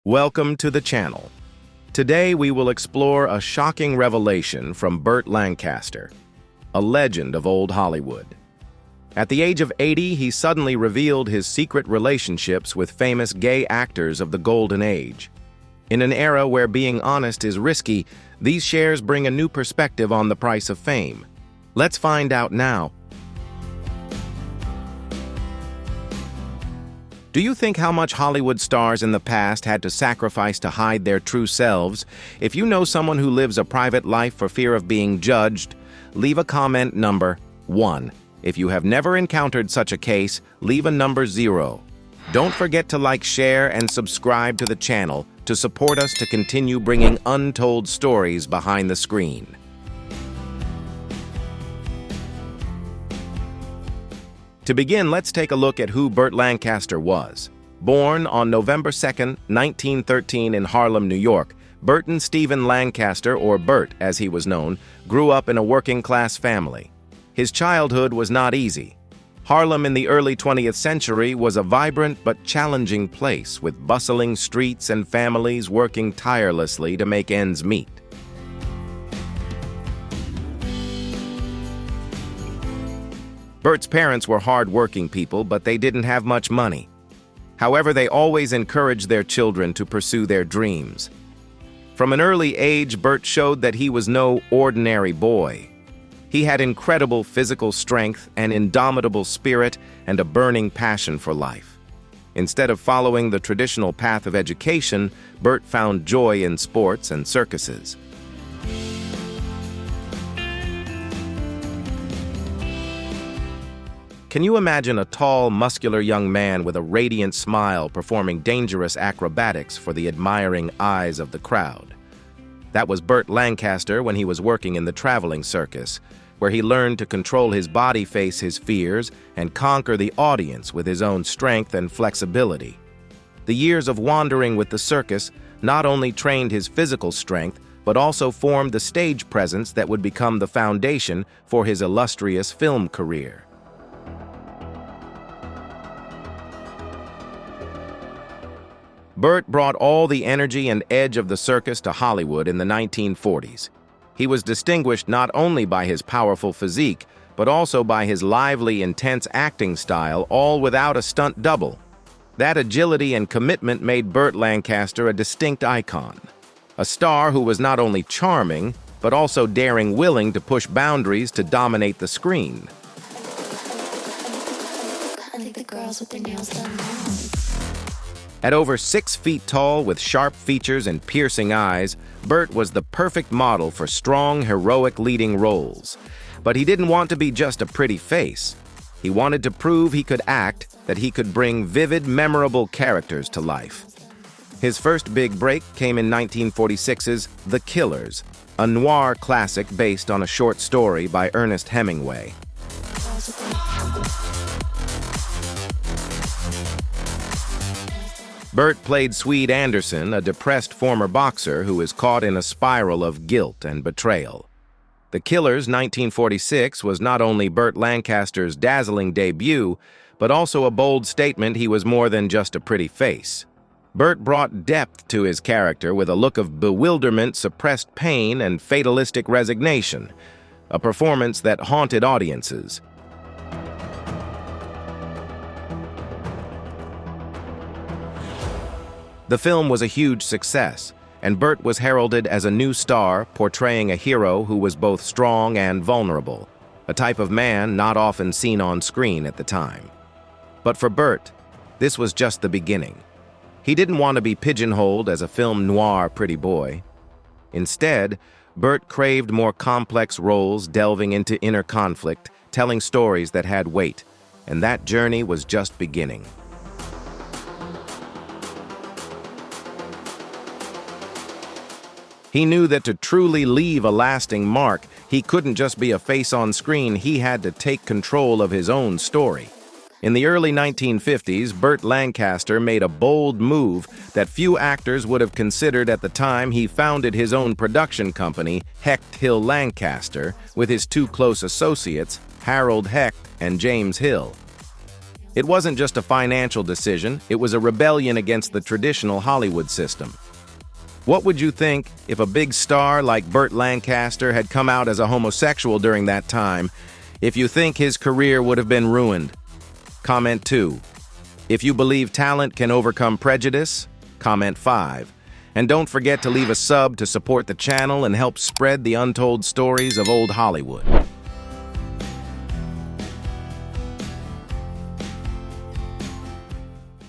Welcome to the channel. Today we will explore a shocking revelation from Burt Lancaster, a legend of old Hollywood. At the age of 80, he suddenly revealed his secret relationships with famous gay actors of the Golden Age. In an era where being honest is risky, these shares bring a new perspective on the price of fame. Let's find out now. Do you think how much Hollywood stars in the past had to sacrifice to hide their true selves? If you know someone who lives a private life for fear of being judged, leave a comment number 1. If you have never encountered such a case, leave a number 0. Don't forget to like, share, and subscribe to the channel to support us to continue bringing untold stories behind the screen. To begin, let's take a look at who Burt Lancaster was. Born on November 2, 1913 in Harlem, New York, Burton Stephen Lancaster, or Burt as he was known, grew up in a working-class family. His childhood was not easy. Harlem in the early 20th century was a vibrant but challenging place with bustling streets and families working tirelessly to make ends meet. Burt's parents were hard-working people, but they didn't have much money. However, they always encouraged their children to pursue their dreams. From an early age, Burt showed that he was no ordinary boy. He had incredible physical strength, an indomitable spirit, and a burning passion for life. Instead of following the traditional path of education, Burt found joy in sports and circuses. Can you imagine a tall, muscular young man with a radiant smile performing dangerous acrobatics for the admiring eyes of the crowd? That was Burt Lancaster when he was working in the traveling circus, where he learned to control his body, face his fears, and conquer the audience with his own strength and flexibility. The years of wandering with the circus not only trained his physical strength, but also formed the stage presence that would become the foundation for his illustrious film career. Burt brought all the energy and edge of the circus to Hollywood in the 1940s. He was distinguished not only by his powerful physique, but also by his lively, intense acting style, all without a stunt double. That agility and commitment made Burt Lancaster a distinct icon. A star who was not only charming, but also daring, willing to push boundaries to dominate the screen. I think the girls with their nails done now. At over 6 feet tall with sharp features and piercing eyes, Burt was the perfect model for strong, heroic leading roles. But he didn't want to be just a pretty face. He wanted to prove he could act, that he could bring vivid, memorable characters to life. His first big break came in 1946's The Killers, a noir classic based on a short story by Ernest Hemingway. Burt played Swede Anderson, a depressed former boxer who is caught in a spiral of guilt and betrayal. The Killers 1946 was not only Burt Lancaster's dazzling debut, but also a bold statement he was more than just a pretty face. Burt brought depth to his character with a look of bewilderment, suppressed pain, and fatalistic resignation, a performance that haunted audiences. The film was a huge success, and Burt was heralded as a new star, portraying a hero who was both strong and vulnerable, a type of man not often seen on screen at the time. But for Burt, this was just the beginning. He didn't want to be pigeonholed as a film noir pretty boy. Instead, Burt craved more complex roles, delving into inner conflict, telling stories that had weight, and that journey was just beginning. He knew that to truly leave a lasting mark, he couldn't just be a face on screen, he had to take control of his own story. In the early 1950s, Burt Lancaster made a bold move that few actors would have considered at the time. He founded his own production company, Hecht Hill Lancaster, with his two close associates, Harold Hecht and James Hill. It wasn't just a financial decision, it was a rebellion against the traditional Hollywood system. What would you think if a big star like Burt Lancaster had come out as a homosexual during that time? If you think his career would have been ruined, comment 2. If you believe talent can overcome prejudice, comment 5. And don't forget to leave a sub to support the channel and help spread the untold stories of old Hollywood.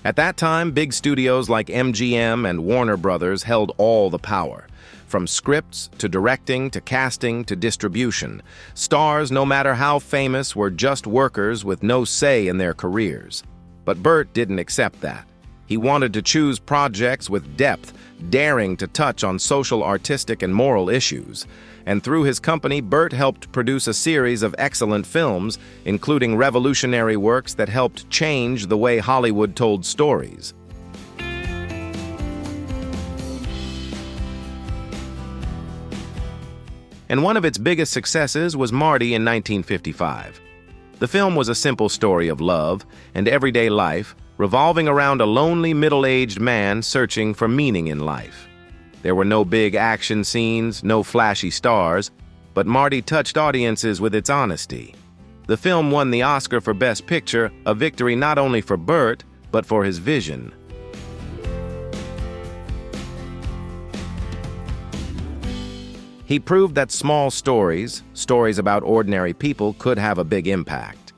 At that time, big studios like MGM and Warner Brothers held all the power. From scripts to directing to casting to distribution, stars, no matter how famous, were just workers with no say in their careers. But Burt didn't accept that. He wanted to choose projects with depth, daring to touch on social, artistic, and moral issues. And through his company, Burt helped produce a series of excellent films, including revolutionary works that helped change the way Hollywood told stories. And one of its biggest successes was Marty in 1955. The film was a simple story of love and everyday life, revolving around a lonely middle-aged man searching for meaning in life. There were no big action scenes, no flashy stars, but Marty touched audiences with its honesty. The film won the Oscar for Best Picture, a victory not only for Burt, but for his vision. He proved that small stories about ordinary people, could have a big impact.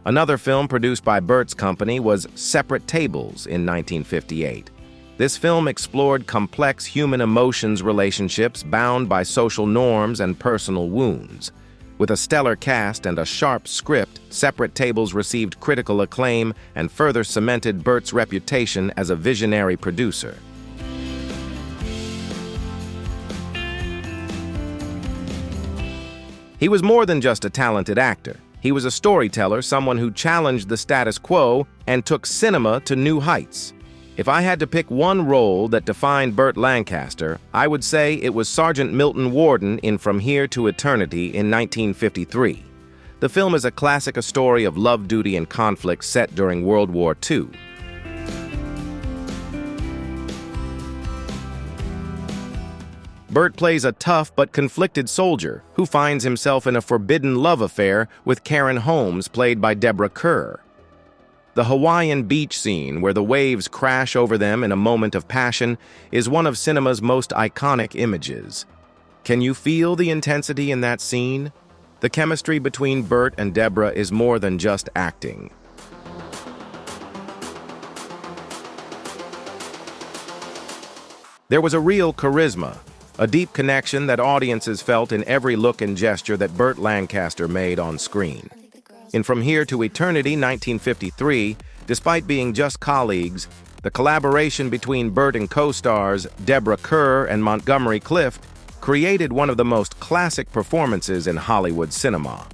Another film produced by Burt's company was Separate Tables in 1958. This film explored complex human emotions relationships bound by social norms and personal wounds. With a stellar cast and a sharp script, Separate Tables received critical acclaim and further cemented Burt's reputation as a visionary producer. He was more than just a talented actor. He was a storyteller, someone who challenged the status quo and took cinema to new heights. If I had to pick one role that defined Burt Lancaster, I would say it was Sergeant Milton Warden in From Here to Eternity in 1953. The film is a classic, a story of love, duty, and conflict set during World War II. Burt plays a tough but conflicted soldier who finds himself in a forbidden love affair with Karen Holmes, played by Deborah Kerr. The Hawaiian beach scene, where the waves crash over them in a moment of passion, is one of cinema's most iconic images. Can you feel the intensity in that scene? The chemistry between Burt and Deborah is more than just acting. There was a real charisma, a deep connection that audiences felt in every look and gesture that Burt Lancaster made on screen. In From Here to Eternity, 1953, despite being just colleagues, the collaboration between Burt and co-stars Deborah Kerr and Montgomery Clift created one of the most classic performances in Hollywood cinema.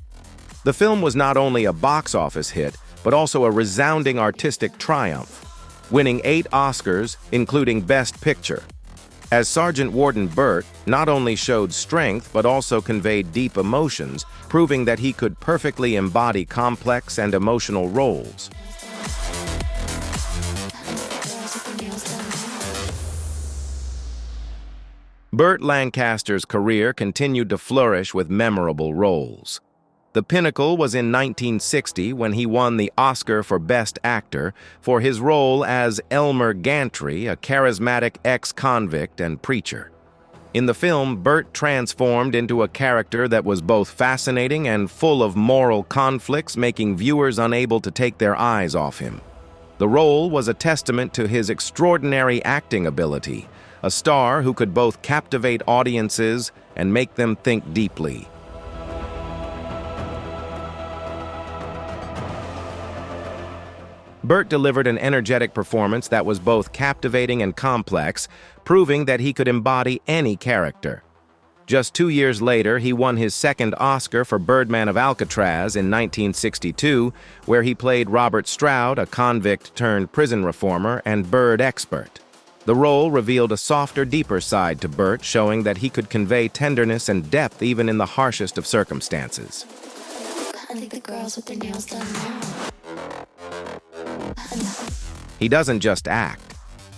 The film was not only a box office hit, but also a resounding artistic triumph, winning 8 Oscars, including Best Picture. As Sergeant Warden, Burt not only showed strength but also conveyed deep emotions, proving that he could perfectly embody complex and emotional roles. Burt Lancaster's career continued to flourish with memorable roles. The pinnacle was in 1960 when he won the Oscar for Best Actor for his role as Elmer Gantry, a charismatic ex-convict and preacher. In the film, Burt transformed into a character that was both fascinating and full of moral conflicts, making viewers unable to take their eyes off him. The role was a testament to his extraordinary acting ability, a star who could both captivate audiences and make them think deeply. Burt delivered an energetic performance that was both captivating and complex, proving that he could embody any character. Just 2 years later, he won his second Oscar for Birdman of Alcatraz in 1962, where he played Robert Stroud, a convict-turned-prison reformer and bird expert. The role revealed a softer, deeper side to Burt, showing that he could convey tenderness and depth even in the harshest of circumstances. I think the girls with their nails done now. He doesn't just act.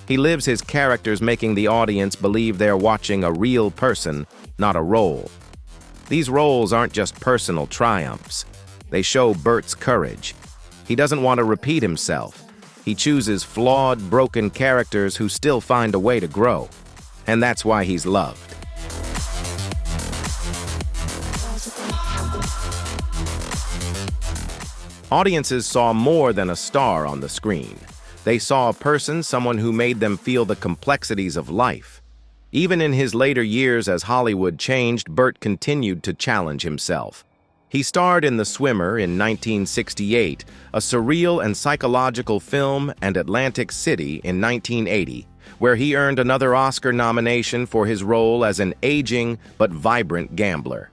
He lives his characters, making the audience believe they're watching a real person, not a role. These roles aren't just personal triumphs. They show Burt's courage. He doesn't want to repeat himself. He chooses flawed, broken characters who still find a way to grow. And that's why he's loved. Audiences saw more than a star on the screen. They saw a person, someone who made them feel the complexities of life. Even in his later years as Hollywood changed, Burt continued to challenge himself. He starred in The Swimmer in 1968, a surreal and psychological film, and Atlantic City in 1980, where he earned another Oscar nomination for his role as an aging but vibrant gambler.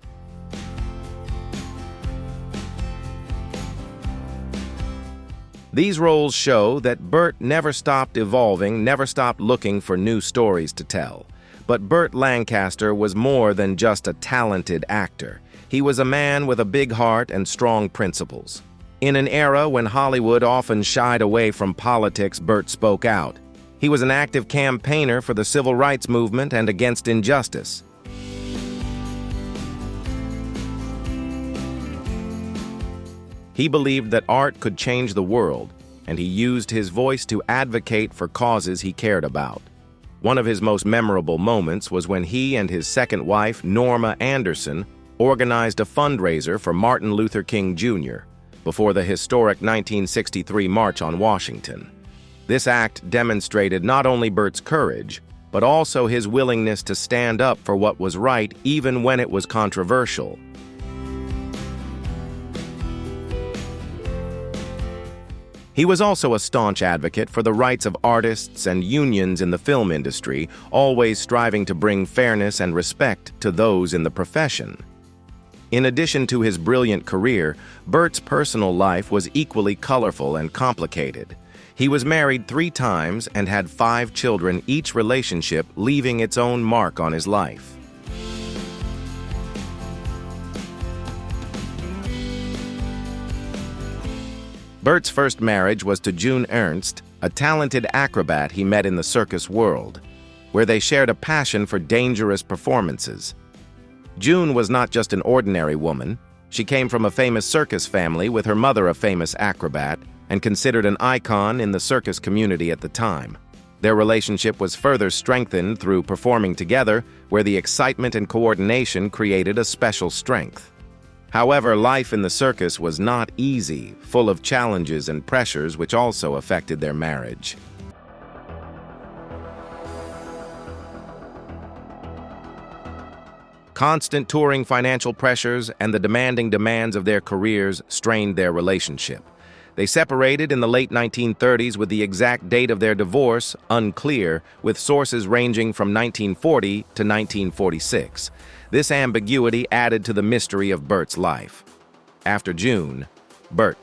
These roles show that Burt never stopped evolving, never stopped looking for new stories to tell. But Burt Lancaster was more than just a talented actor. He was a man with a big heart and strong principles. In an era when Hollywood often shied away from politics, Burt spoke out. He was an active campaigner for the civil rights movement and against injustice. He believed that art could change the world, and he used his voice to advocate for causes he cared about. One of his most memorable moments was when he and his second wife, Norma Anderson, organized a fundraiser for Martin Luther King Jr. before the historic 1963 March on Washington. This act demonstrated not only Burt's courage, but also his willingness to stand up for what was right even when it was controversial. He was also a staunch advocate for the rights of artists and unions in the film industry, always striving to bring fairness and respect to those in the profession. In addition to his brilliant career, Burt's personal life was equally colorful and complicated. He was married 3 times and had 5 children, each relationship leaving its own mark on his life. Burt's first marriage was to June Ernst, a talented acrobat he met in the circus world, where they shared a passion for dangerous performances. June was not just an ordinary woman. She came from a famous circus family, with her mother a famous acrobat, and considered an icon in the circus community at the time. Their relationship was further strengthened through performing together, where the excitement and coordination created a special strength. However, life in the circus was not easy, full of challenges and pressures which also affected their marriage. Constant touring, financial pressures, and the demanding demands of their careers strained their relationship. They separated in the late 1930s, with the exact date of their divorce unclear, with sources ranging from 1940 to 1946. This ambiguity added to the mystery of Burt's life. After June, Burt.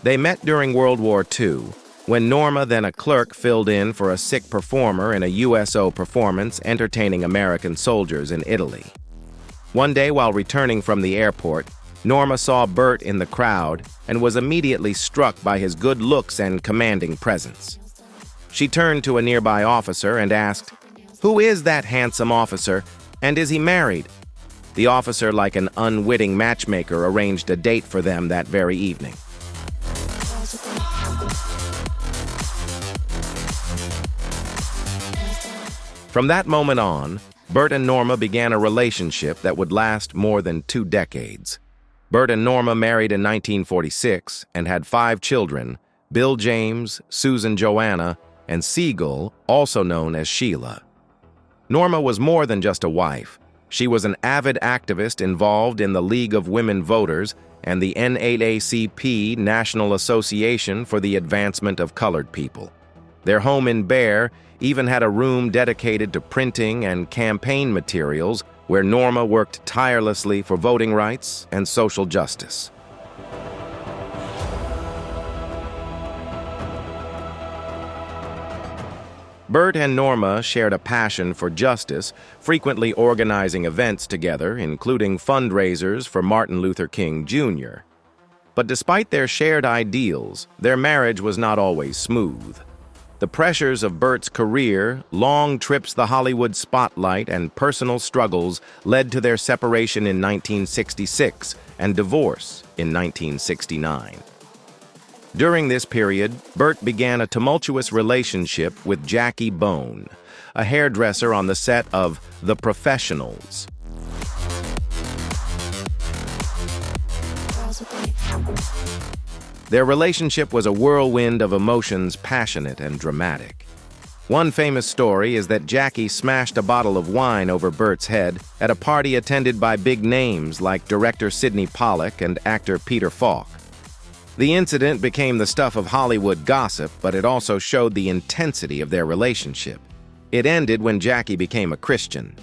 They met during World War II, when Norma, then a clerk, filled in for a sick performer in a USO performance entertaining American soldiers in Italy. One day, while returning from the airport, Norma saw Burt in the crowd and was immediately struck by his good looks and commanding presence. She turned to a nearby officer and asked, "Who is that handsome officer, and is he married?" The officer, like an unwitting matchmaker, arranged a date for them that very evening. From that moment on, Burt and Norma began a relationship that would last more than 2 decades. Burt and Norma married in 1946 and had 5 children: Bill James, Susan Joanna, and Siegel, also known as Sheila. Norma was more than just a wife. She was an avid activist involved in the League of Women Voters and the NAACP, National Association for the Advancement of Colored People. Their home in Bear even had a room dedicated to printing and campaign materials, where Norma worked tirelessly for voting rights and social justice. Burt and Norma shared a passion for justice, frequently organizing events together, including fundraisers for Martin Luther King Jr. But despite their shared ideals, their marriage was not always smooth. The pressures of Burt's career, long trips to the Hollywood spotlight, and personal struggles led to their separation in 1966 and divorce in 1969. During this period, Burt began a tumultuous relationship with Jackie Bone, a hairdresser on the set of The Professionals. Their relationship was a whirlwind of emotions, passionate and dramatic. One famous story is that Jackie smashed a bottle of wine over Burt's head at a party attended by big names like director Sidney Pollack and actor Peter Falk. The incident became the stuff of Hollywood gossip, but it also showed the intensity of their relationship. It ended when Jackie became a Christian.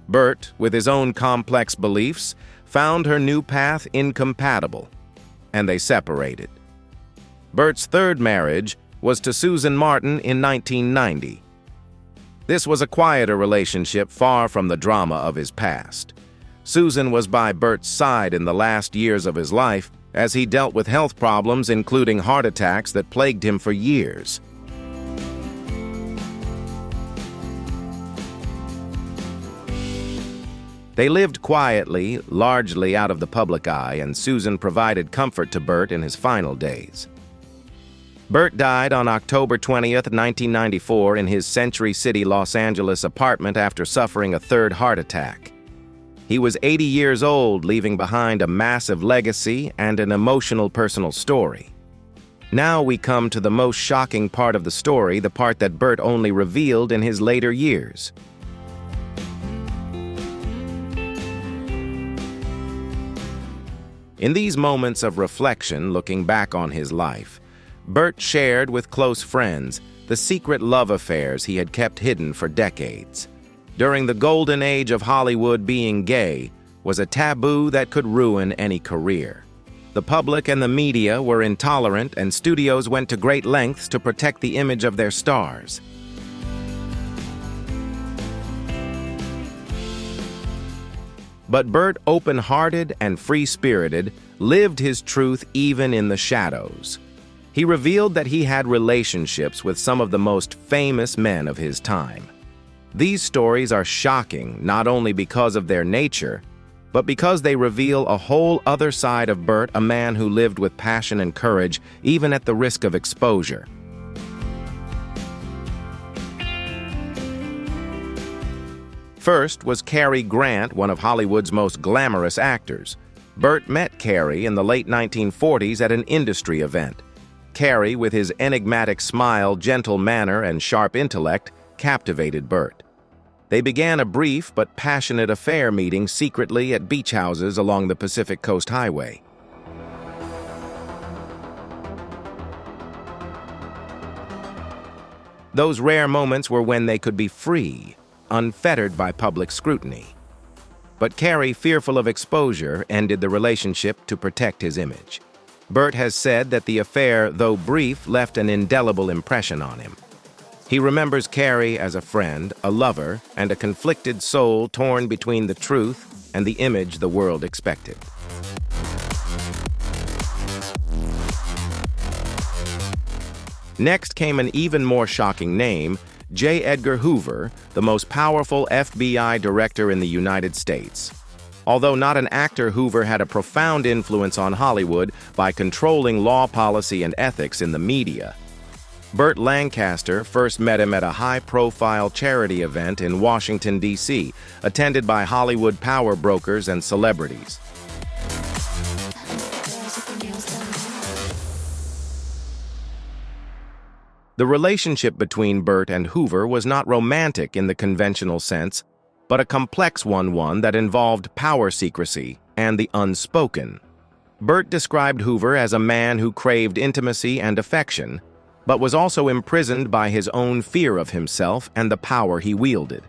Burt, with his own complex beliefs, found her new path incompatible, and they separated. Burt's third marriage was to Susan Martin in 1990. This was a quieter relationship far from the drama of his past. Susan was by Burt's side in the last years of his life as he dealt with health problems, including heart attacks that plagued him for years. They lived quietly, largely out of the public eye, and Susan provided comfort to Burt in his final days. Burt died on October 20th, 1994 in his Century City, Los Angeles apartment after suffering a third heart attack. He was 80 years old, leaving behind a massive legacy and an emotional personal story. Now we come to the most shocking part of the story, the part that Burt only revealed in his later years. In these moments of reflection, looking back on his life, Burt shared with close friends the secret love affairs he had kept hidden for decades. During the golden age of Hollywood, being gay was a taboo that could ruin any career. The public and the media were intolerant, and studios went to great lengths to protect the image of their stars. But Burt, open-hearted and free-spirited, lived his truth even in the shadows. He revealed that he had relationships with some of the most famous men of his time. These stories are shocking not only because of their nature, but because they reveal a whole other side of Burt, a man who lived with passion and courage, even at the risk of exposure. First was Cary Grant, one of Hollywood's most glamorous actors. Burt met Cary in the late 1940s at an industry event. Cary, with his enigmatic smile, gentle manner, and sharp intellect, captivated Burt. They began a brief but passionate affair, meeting secretly at beach houses along the Pacific Coast Highway. Those rare moments were when they could be free, unfettered by public scrutiny. But Cary, fearful of exposure, ended the relationship to protect his image. Burt has said that the affair, though brief, left an indelible impression on him. He remembers Cary as a friend, a lover, and a conflicted soul torn between the truth and the image the world expected. Next came an even more shocking name, J. Edgar Hoover, the most powerful FBI director in the United States. Although not an actor, Hoover had a profound influence on Hollywood by controlling law, policy, and ethics in the media. Burt Lancaster first met him at a high-profile charity event in Washington, D.C., attended by Hollywood power brokers and celebrities. The relationship between Burt and Hoover was not romantic in the conventional sense, but a complex one that involved power secrecy and the unspoken. Burt described Hoover as a man who craved intimacy and affection, but was also imprisoned by his own fear of himself and the power he wielded.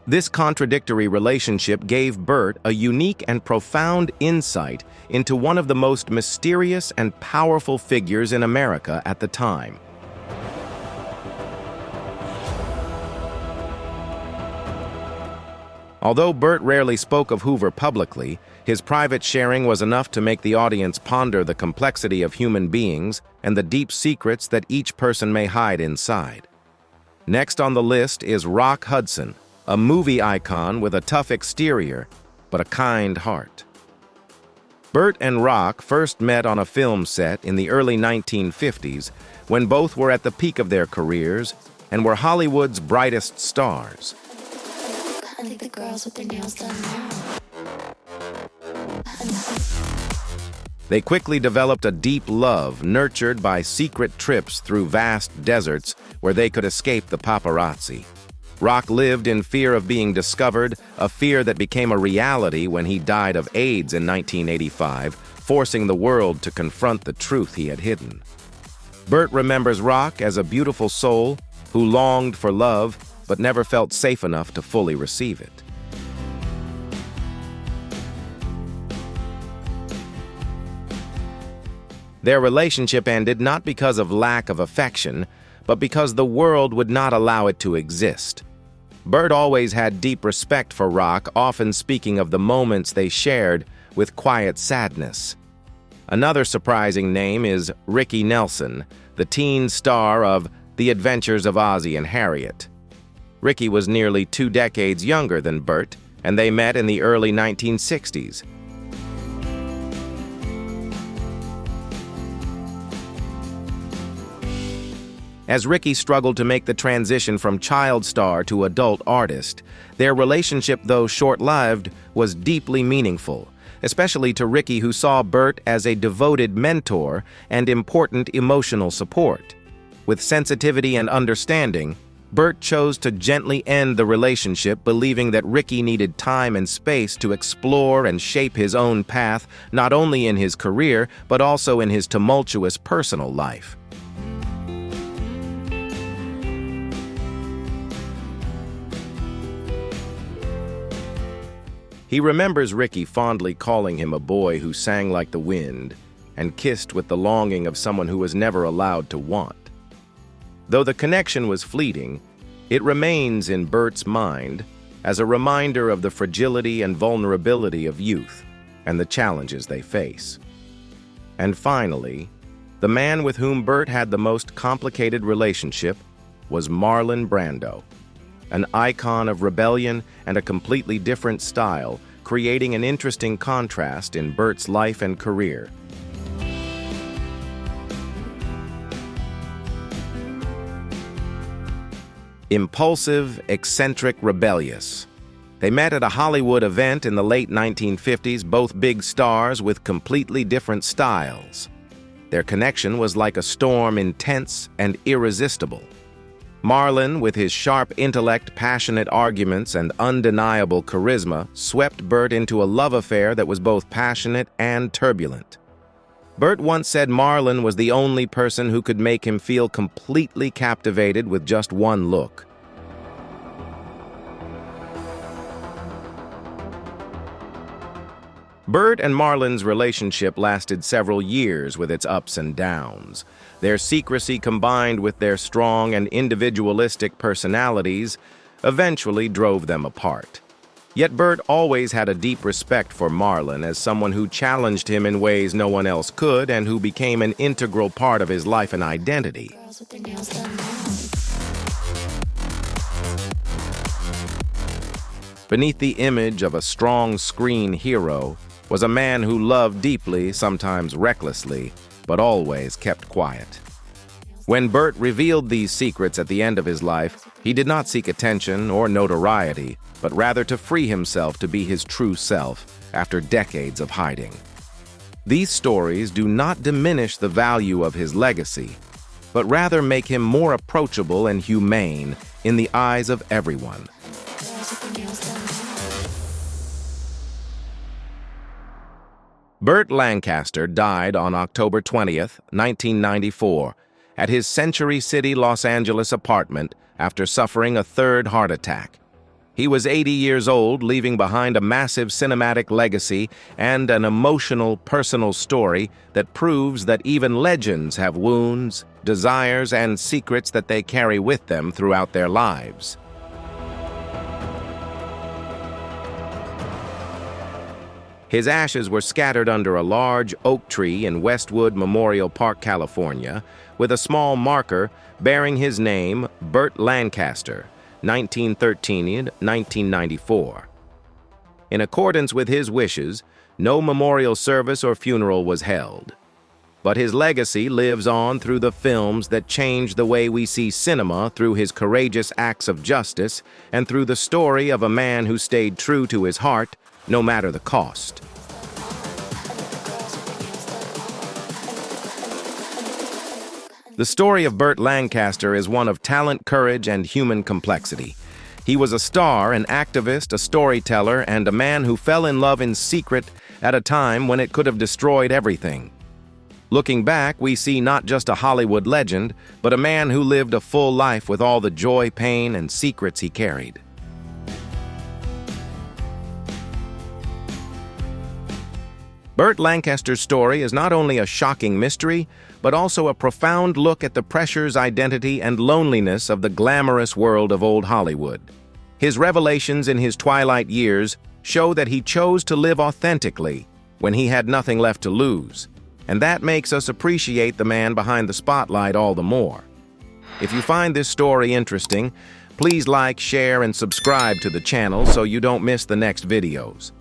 This contradictory relationship gave Burt a unique and profound insight into one of the most mysterious and powerful figures in America at the time. Although Burt rarely spoke of Hoover publicly, his private sharing was enough to make the audience ponder the complexity of human beings and the deep secrets that each person may hide inside. Next on the list is Rock Hudson, a movie icon with a tough exterior, but a kind heart. Burt and Rock first met on a film set in the early 1950s when both were at the peak of their careers and were Hollywood's brightest stars. I think the girls with their nails done now. They quickly developed a deep love nurtured by secret trips through vast deserts where they could escape the paparazzi. Rock lived in fear of being discovered, a fear that became a reality when he died of AIDS in 1985, forcing the world to confront the truth he had hidden. Burt remembers Rock as a beautiful soul who longed for love but never felt safe enough to fully receive it. Their relationship ended not because of lack of affection, but because the world would not allow it to exist. Burt always had deep respect for Rock, often speaking of the moments they shared with quiet sadness. Another surprising name is Ricky Nelson, the teen star of The Adventures of Ozzie and Harriet. Ricky was nearly 2 decades younger than Burt, and they met in the early 1960s. As Ricky struggled to make the transition from child star to adult artist, their relationship, though short-lived, was deeply meaningful, especially to Ricky, who saw Burt as a devoted mentor and important emotional support. With sensitivity and understanding, Burt chose to gently end the relationship, believing that Ricky needed time and space to explore and shape his own path, not only in his career, but also in his tumultuous personal life. He remembers Ricky fondly calling him a boy who sang like the wind and kissed with the longing of someone who was never allowed to want. Though the connection was fleeting, it remains in Burt's mind as a reminder of the fragility and vulnerability of youth and the challenges they face. And finally, the man with whom Burt had the most complicated relationship was Marlon Brando, an icon of rebellion and a completely different style, creating an interesting contrast in Burt's life and career. Impulsive, eccentric, rebellious. They met at a Hollywood event in the late 1950s, both big stars with completely different styles. Their connection was like a storm, intense and irresistible. Marlon, with his sharp intellect, passionate arguments, and undeniable charisma, swept Burt into a love affair that was both passionate and turbulent. Burt once said Marlon was the only person who could make him feel completely captivated with just one look. Burt and Marlon's relationship lasted several years with its ups and downs. Their secrecy, combined with their strong and individualistic personalities, eventually drove them apart. Yet Burt always had a deep respect for Marlon as someone who challenged him in ways no one else could and who became an integral part of his life and identity. Girls with their nails done now. Beneath the image of a strong screen hero was a man who loved deeply, sometimes recklessly, but always kept quiet. When Burt revealed these secrets at the end of his life, he did not seek attention or notoriety, but rather to free himself to be his true self after decades of hiding. These stories do not diminish the value of his legacy, but rather make him more approachable and humane in the eyes of everyone. Girls with their nails done now. Burt Lancaster died on October 20th, 1994, at his Century City, Los Angeles apartment after suffering a third heart attack. He was 80 years old, leaving behind a massive cinematic legacy and an emotional, personal story that proves that even legends have wounds, desires, and secrets that they carry with them throughout their lives. His ashes were scattered under a large oak tree in Westwood Memorial Park, California, with a small marker bearing his name, Burt Lancaster, 1913–1994. In accordance with his wishes, no memorial service or funeral was held. But his legacy lives on through the films that change the way we see cinema, through his courageous acts of justice, and through the story of a man who stayed true to his heart, no matter the cost. The story of Burt Lancaster is one of talent, courage, and human complexity. He was a star, an activist, a storyteller, and a man who fell in love in secret at a time when it could have destroyed everything. Looking back, we see not just a Hollywood legend, but a man who lived a full life with all the joy, pain, and secrets he carried. Burt Lancaster's story is not only a shocking mystery, but also a profound look at the pressures, identity, and loneliness of the glamorous world of old Hollywood. His revelations in his twilight years show that he chose to live authentically when he had nothing left to lose, and that makes us appreciate the man behind the spotlight all the more. If you find this story interesting, please like, share, and subscribe to the channel so you don't miss the next videos.